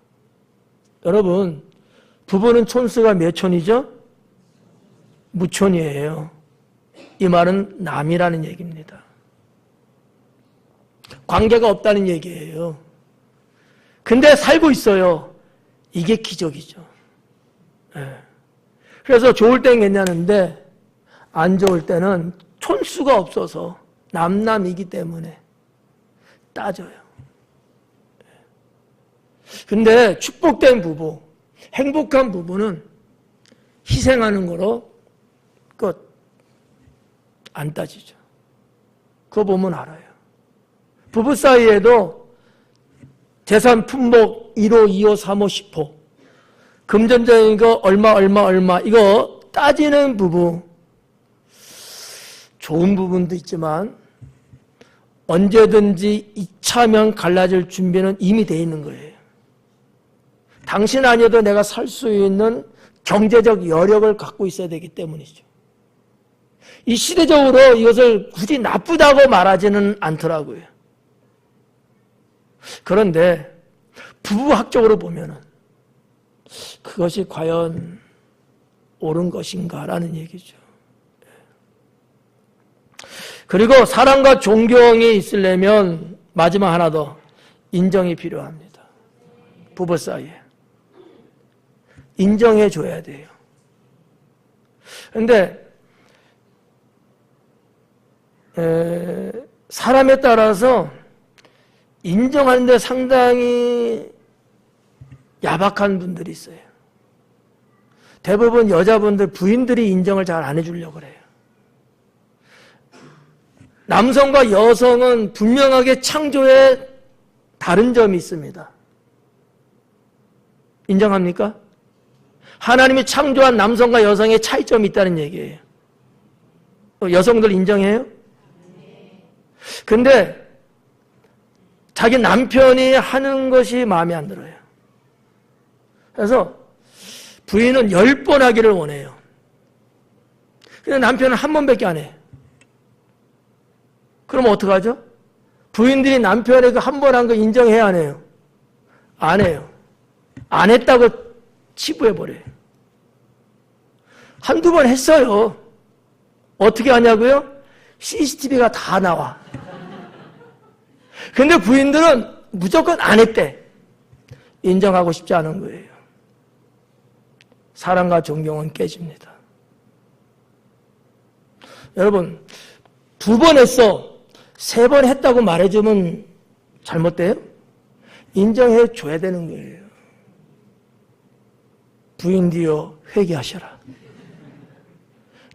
여러분, 부부는 촌수가 몇 촌이죠? 무촌이에요. 이 말은 남이라는 얘기입니다. 관계가 없다는 얘기예요. 근데 살고 있어요. 이게 기적이죠. 네. 그래서 좋을 땐 괜찮은데 안 좋을 때는 촌수가 없어서 남남이기 때문에 따져요. 근데 축복된 부부, 행복한 부부는 희생하는 거로 끝. 안 따지죠. 그거 보면 알아요. 부부 사이에도 재산 품목 1호, 2호, 3호, 10호 금전적인 거 얼마 이거 따지는 부부 좋은 부분도 있지만 언제든지 이차면 갈라질 준비는 이미 돼 있는 거예요. 당신 아니어도 내가 살 수 있는 경제적 여력을 갖고 있어야 되기 때문이죠. 이 시대적으로 이것을 굳이 나쁘다고 말하지는 않더라고요. 그런데 부부학적으로 보면은 그것이 과연 옳은 것인가라는 얘기죠. 그리고 사랑과 존경이 있으려면 마지막 하나 더 인정이 필요합니다. 부부 사이에 인정해 줘야 돼요. 그런데 사람에 따라서 인정하는데 상당히 야박한 분들이 있어요. 대부분 여자분들, 부인들이 인정을 잘 안 해주려고 그래요. 남성과 여성은 분명하게 창조에 다른 점이 있습니다. 인정합니까? 하나님이 창조한 남성과 여성의 차이점이 있다는 얘기예요. 여성들 인정해요? 근데 자기 남편이 하는 것이 마음에 안 들어요. 그래서 부인은 10번 하기를 원해요. 근데 남편은 한 번밖에 안 해요. 그럼 어떡하죠? 부인들이 남편의 그 한 번 한 거 인정해야 안 해요? 안 해요. 안 했다고 치부해버려요. 한두 번 했어요. 어떻게 하냐고요? CCTV가 다 나와. 근데 부인들은 무조건 안 했대. 인정하고 싶지 않은 거예요. 사랑과 존경은 깨집니다. 여러분, 2번 했어. 3번 했다고 말해주면 잘못돼요? 인정해 줘야 되는 거예요. 부인디여 회개하셔라.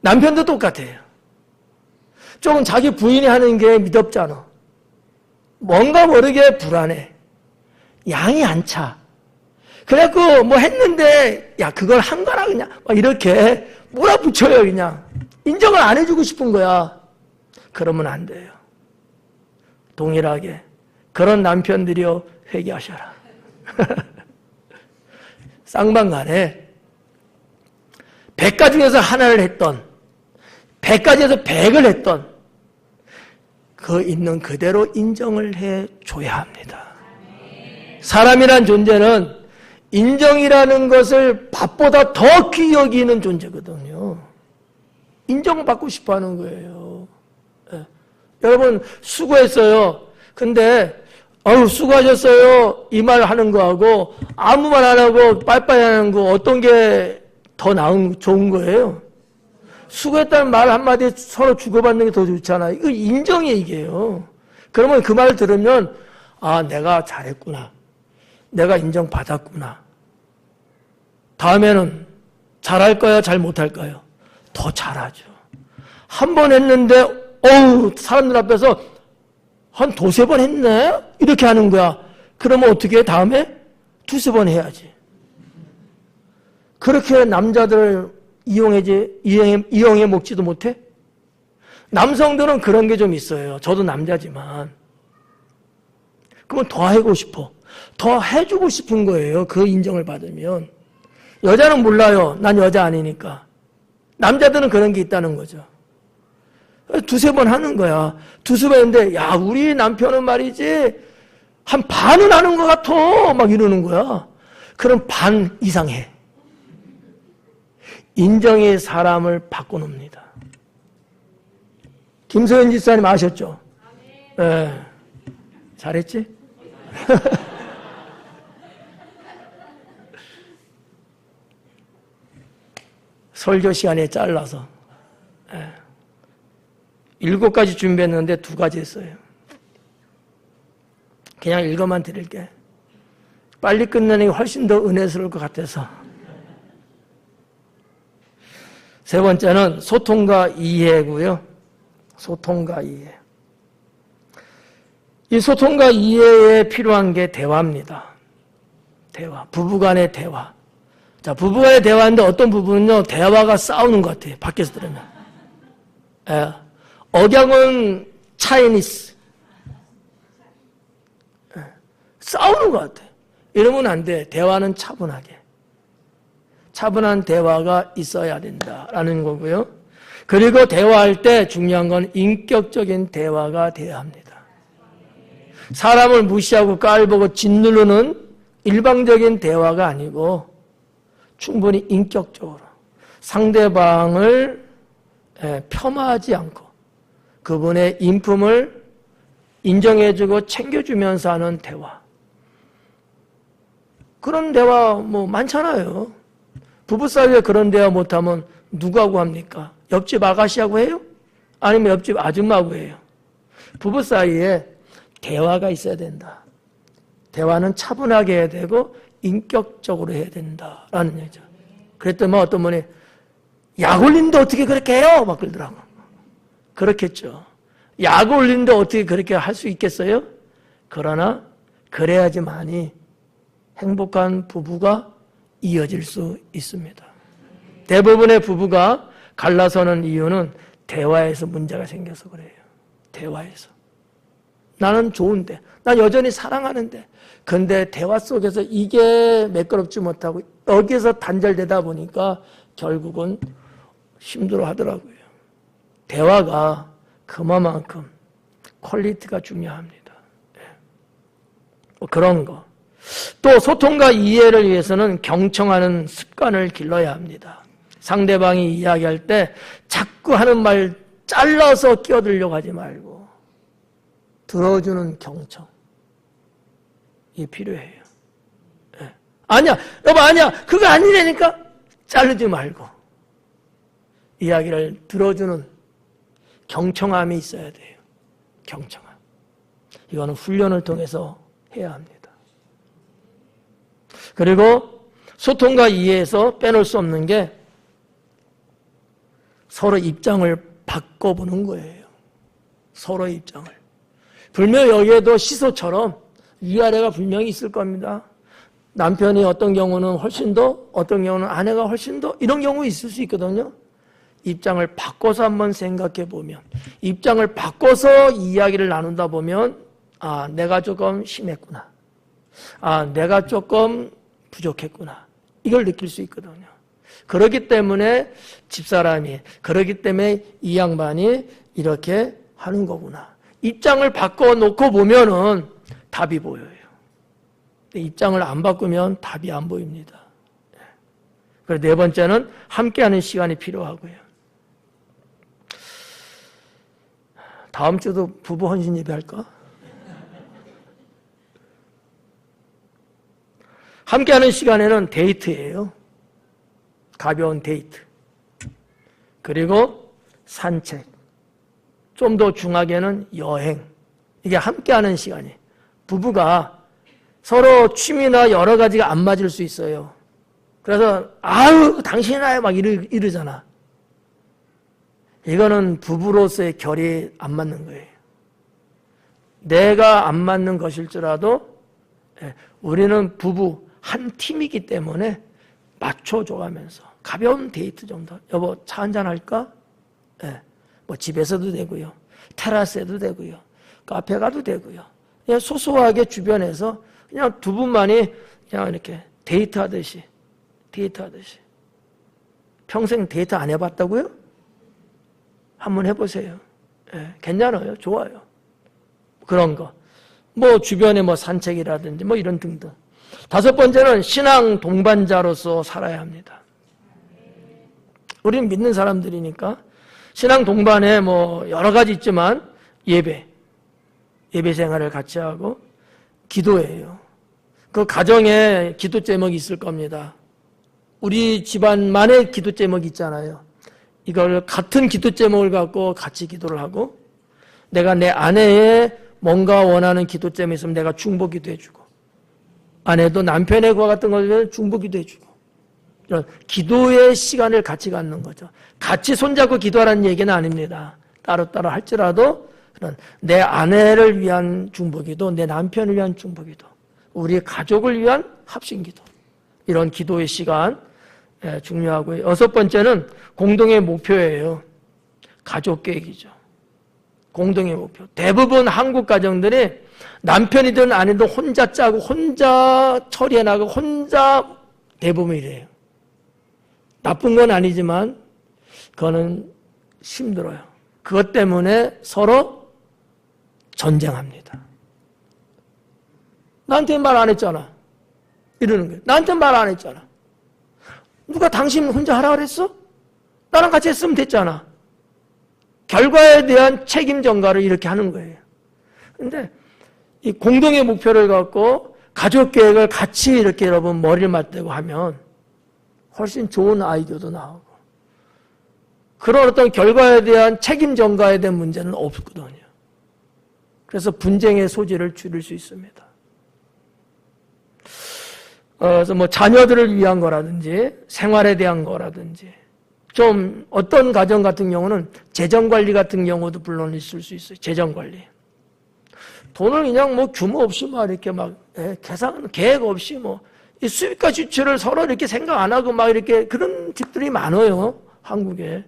남편도 똑같아요. 조금 자기 부인이 하는 게 미덥잖아. 뭔가 모르게 불안해. 양이 안 차. 그래갖고 뭐 했는데 야 그걸 한 거라 그냥 막 이렇게 몰아붙여요. 그냥 인정을 안 해주고 싶은 거야. 그러면 안 돼요. 동일하게 그런 남편들이여 회개하셔라. 쌍방간에 100가지 중에서 하나를 했던 100가지에서 100을 했던 그 있는 그대로 인정을 해줘야 합니다. 사람이란 존재는 인정이라는 것을 밥보다 더 귀히 여기는 존재거든요. 인정받고 싶어 하는 거예요. 네. 여러분 수고했어요. 근데 수고하셨어요 이 말 하는 거하고 아무 말 안 하고 빠이빠이 하는 거 어떤 게 더 좋은 거예요. 수고했다는 말 한마디에 서로 주고받는 게 더 좋잖아요. 이거 인정의 얘기예요. 그러면 그 말 들으면 아, 내가 잘했구나. 내가 인정받았구나. 다음에는 잘할 거야, 잘 못할까요? 더 잘하죠. 한 번 했는데 어우, 사람들 앞에서 한 두세 번 했네? 이렇게 하는 거야. 그러면 어떻게 해? 다음에 두세 번 해야지. 그렇게 남자들 이용해 먹지도 못해? 남성들은 그런 게 좀 있어요. 저도 남자지만. 그러면 더 하고 싶어. 더 해주고 싶은 거예요. 그 인정을 받으면. 여자는 몰라요. 난 여자 아니니까. 남자들은 그런 게 있다는 거죠. 두세 번 하는 거야. 두세 번 했는데, 야, 우리 남편은 말이지, 한 반은 하는 것 같아. 막 이러는 거야. 그럼 반 이상 해. 인정이 사람을 바꿔놓습니다. 김소연 집사님 아셨죠? 네. 잘했지? 설교 시간에 잘라서 7가지 준비했는데 2가지 했어요. 그냥 읽어만 드릴게. 빨리 끝내는 게 훨씬 더 은혜스러울 것 같아서. 세 번째는 소통과 이해고요. 소통과 이해. 이 소통과 이해에 필요한 게 대화입니다. 대화. 부부간의 대화. 자, 부부간의 대화인데 어떤 부분은요, 대화가 싸우는 것 같아요. 밖에서 들으면. 예. 억양은 차이니스. 예. 싸우는 것 같아요. 이러면 안 돼. 대화는 차분하게. 차분한 대화가 있어야 된다라는 거고요. 그리고 대화할 때 중요한 건 인격적인 대화가 돼야 합니다. 사람을 무시하고 깔보고 짓누르는 일방적인 대화가 아니고 충분히 인격적으로 상대방을 폄하하지 않고 그분의 인품을 인정해주고 챙겨주면서 하는 대화. 그런 대화 뭐 많잖아요. 부부 사이에 그런 대화 못하면 누구하고 합니까? 옆집 아가씨하고 해요? 아니면 옆집 아줌마하고 해요? 부부 사이에 대화가 있어야 된다. 대화는 차분하게 해야 되고 인격적으로 해야 된다라는 얘기죠. 그랬더니 어떤 분이 약 올리는데 어떻게 그렇게 해요? 막 그러더라고. 그렇겠죠. 약 올리는데 어떻게 그렇게 할 수 있겠어요? 그러나 그래야지만이 행복한 부부가 이어질 수 있습니다. 대부분의 부부가 갈라서는 이유는 대화에서 문제가 생겨서 그래요. 대화에서. 나는 좋은데, 난 여전히 사랑하는데, 근데 대화 속에서 이게 매끄럽지 못하고 여기에서 단절되다 보니까 결국은 힘들어 하더라고요. 대화가 그만큼 퀄리티가 중요합니다. 그런 거. 또 소통과 이해를 위해서는 경청하는 습관을 길러야 합니다. 상대방이 이야기할 때 자꾸 하는 말 잘라서 끼어들려고 하지 말고 들어주는 경청. 이게 필요해요. 네. 아니야, 여보 아니야, 그거 아니라니까 자르지 말고 이야기를 들어주는 경청함이 있어야 돼요. 경청함. 이거는 훈련을 통해서 해야 합니다. 그리고 소통과 이해에서 빼놓을 수 없는 게 서로 입장을 바꿔보는 거예요. 서로의 입장을. 분명 여기에도 시소처럼 위아래가 분명히 있을 겁니다. 남편이 어떤 경우는 훨씬 더, 어떤 경우는 아내가 훨씬 더, 이런 경우 있을 수 있거든요. 입장을 바꿔서 한번 생각해 보면, 입장을 바꿔서 이야기를 나눈다 보면, 아, 내가 조금 심했구나. 아, 내가 조금 부족했구나. 이걸 느낄 수 있거든요. 그렇기 때문에 집사람이, 그렇기 때문에 이 양반이 이렇게 하는 거구나. 입장을 바꿔놓고 보면은 답이 보여요. 입장을 안 바꾸면 답이 안 보입니다. 그리고 네 번째는 함께하는 시간이 필요하고요. 다음 주도 부부 헌신 예배 할까? 함께하는 시간에는 데이트예요. 가벼운 데이트. 그리고 산책. 좀 더 중하게는 여행. 이게 함께하는 시간이. 부부가 서로 취미나 여러 가지가 안 맞을 수 있어요. 그래서 아유 당신이나 막 이러잖아. 이거는 부부로서의 결이 안 맞는 거예요. 내가 안 맞는 것일지라도 우리는 부부 한 팀이기 때문에 맞춰줘가면서 가벼운 데이트 정도. 여보 차 한잔 할까? 뭐 집에서도 되고요. 테라스에도 되고요. 카페 가도 되고요. 그냥 소소하게 주변에서 그냥 두 분만이 그냥 이렇게 데이트하듯이. 평생 데이트 안 해봤다고요? 한번 해보세요. 괜찮아요. 좋아요. 그런 거. 뭐 주변에 뭐 산책이라든지 뭐 이런 등등. 다섯 번째는 신앙 동반자로서 살아야 합니다. 우리는 믿는 사람들이니까 신앙 동반에 뭐 여러 가지 있지만 예배 생활을 같이 하고 기도예요. 그 가정에 기도 제목이 있을 겁니다. 우리 집안만의 기도 제목이 있잖아요. 이걸 같은 기도 제목을 갖고 같이 기도를 하고 내가 내 아내의 뭔가 원하는 기도 제목이 있으면 내가 중보기도 해주고 아내도 남편의 과 같은 거면 중보기도 해주고 이런 기도의 시간을 같이 갖는 거죠. 같이 손잡고 기도하라는 얘기는 아닙니다. 따로따로 할지라도 그런 내 아내를 위한 중보기도, 내 남편을 위한 중보기도, 우리 가족을 위한 합심기도 이런 기도의 시간 중요하고요. 여섯 번째는 공동의 목표예요. 가족 계획이죠. 공동의 목표. 대부분 한국 가정들이 남편이든 아내든 혼자 짜고 혼자 처리해 나가고 혼자 대부분 이래요. 나쁜 건 아니지만 그거는 힘들어요. 그것 때문에 서로 전쟁합니다. 나한테 말 안 했잖아. 이러는 거예요. 나한테 말 안 했잖아. 누가 당신 혼자 하라 그랬어? 나랑 같이 했으면 됐잖아. 결과에 대한 책임 전가를 이렇게 하는 거예요. 근데 이 공동의 목표를 갖고 가족 계획을 같이 이렇게 여러분 머리를 맞대고 하면 훨씬 좋은 아이디어도 나오고 그런 어떤 결과에 대한 책임 전가에 대한 문제는 없거든요. 그래서 분쟁의 소지를 줄일 수 있습니다. 그래서 뭐 자녀들을 위한 거라든지 생활에 대한 거라든지 좀 어떤 가정 같은 경우는 재정관리 같은 경우도 물론 있을 수 있어요. 재정관리. 돈을 그냥 뭐 규모 없이 막 이렇게 막 계산, 계획 없이 뭐 이 수입과 지출을 서로 이렇게 생각 안 하고 막 이렇게 그런 집들이 많아요. 한국에.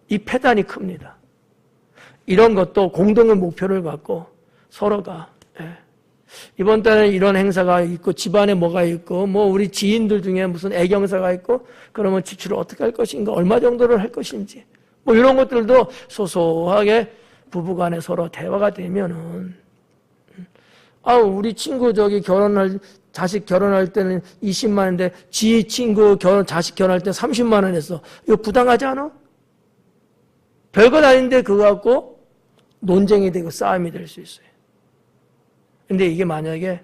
이 폐단이 큽니다. 이런 것도 공동의 목표를 갖고 서로가 이번 달에 이런 행사가 있고 집안에 뭐가 있고 뭐 우리 지인들 중에 무슨 애경사가 있고 그러면 지출을 어떻게 할 것인가 얼마 정도를 할 것인지 뭐 이런 것들도 소소하게 부부간에 서로 대화가 되면은 우리 친구 저기 자식 결혼할 때는 20만 원인데 지 친구 자식 결혼할 때 30만 원 했어. 이거 부당하지 않아? 별것 아닌데 그거 갖고 논쟁이 되고 싸움이 될 수 있어요. 근데 이게 만약에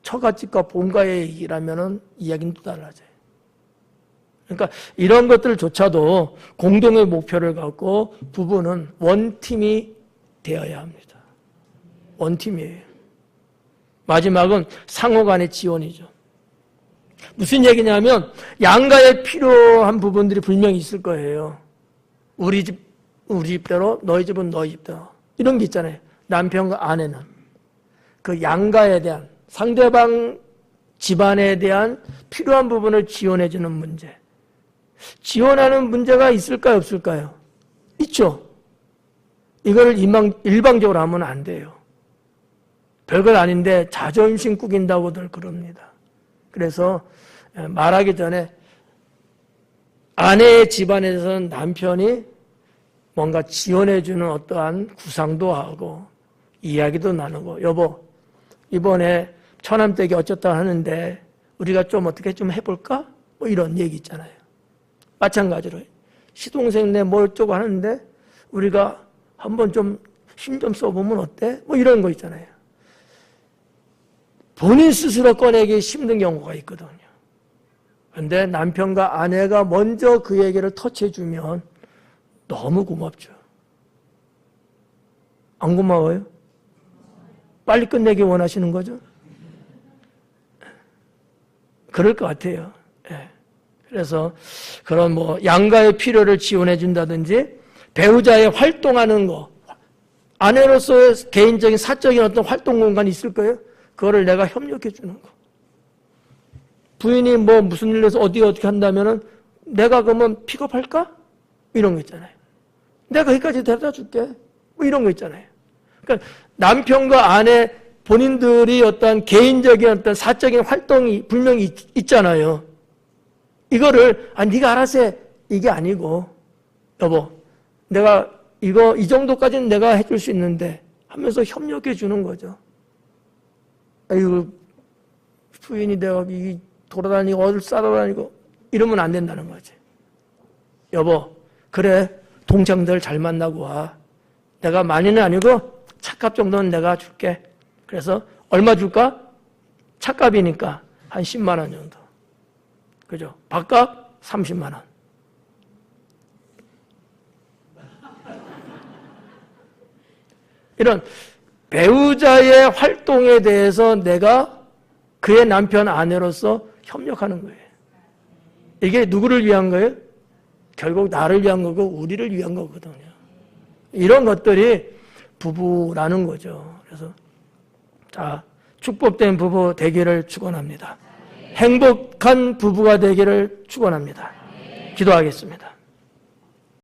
처갓집과 본가의 얘기라면은 이야기는 또 달라져요. 그러니까 이런 것들조차도 공동의 목표를 갖고 부부는 원팀이 되어야 합니다. 원팀이에요. 마지막은 상호 간의 지원이죠. 무슨 얘기냐면 양가에 필요한 부분들이 분명히 있을 거예요. 우리 집대로, 너희 집은 너희 집대로. 이런 게 있잖아요. 남편과 아내는. 그 양가에 대한, 상대방 집안에 대한 필요한 부분을 지원해주는 문제. 지원하는 문제가 있을까요, 없을까요? 있죠. 이걸 일방적으로 하면 안 돼요. 별것 아닌데 자존심 꾸긴다고들 그럽니다. 그래서 말하기 전에 아내의 집안에 대해서는 남편이 뭔가 지원해주는 어떠한 구상도 하고 이야기도 나누고 여보 이번에 처남댁이 어쩌다 하는데 우리가 좀 어떻게 좀 해볼까? 뭐 이런 얘기 있잖아요. 마찬가지로 시동생네 뭐 어쩌고 하는데 우리가 한번 좀 힘 좀 써보면 어때? 뭐 이런 거 있잖아요. 본인 스스로 꺼내기 힘든 경우가 있거든요. 근데 남편과 아내가 먼저 그 얘기를 터치해주면 너무 고맙죠. 안 고마워요? 빨리 끝내기 원하시는 거죠? 그럴 것 같아요. 예. 그래서 그런 뭐 양가의 필요를 지원해 준다든지 배우자의 활동하는 거, 아내로서의 개인적인 사적인 어떤 활동 공간이 있을 거예요. 그거를 내가 협력해 주는 거. 부인이 뭐 무슨 일로 해서 어떻게 한다면은 내가 그러면 픽업할까? 이런 거 있잖아요. 내가 거기까지 데려다 줄게. 뭐 이런 거 있잖아요. 그러니까 남편과 아내 본인들이 어떤 개인적인 어떤 사적인 활동이 분명히 있잖아요. 이거를 네가 알아서 해. 이게 아니고 여보 내가 이거 이 정도까지는 내가 해줄 수 있는데 하면서 협력해 주는 거죠. 아이고 부인이 내가 돌아다니고 어딜 싸돌아다니고 이러면 안 된다는 거지. 여보 그래 동창들 잘 만나고 와. 내가 많이는 아니고 차값 정도는 내가 줄게. 그래서 얼마 줄까? 차값이니까 한 10만 원 정도. 그죠? 밥값 30만 원. 이런 배우자의 활동에 대해서 내가 그의 남편 아내로서 협력하는 거예요. 이게 누구를 위한 거예요? 결국 나를 위한 거고 우리를 위한 거거든요. 이런 것들이 부부라는 거죠. 그래서 자 축복된 부부 되기를 축원합니다. 행복한 부부가 되기를 축원합니다. 기도하겠습니다.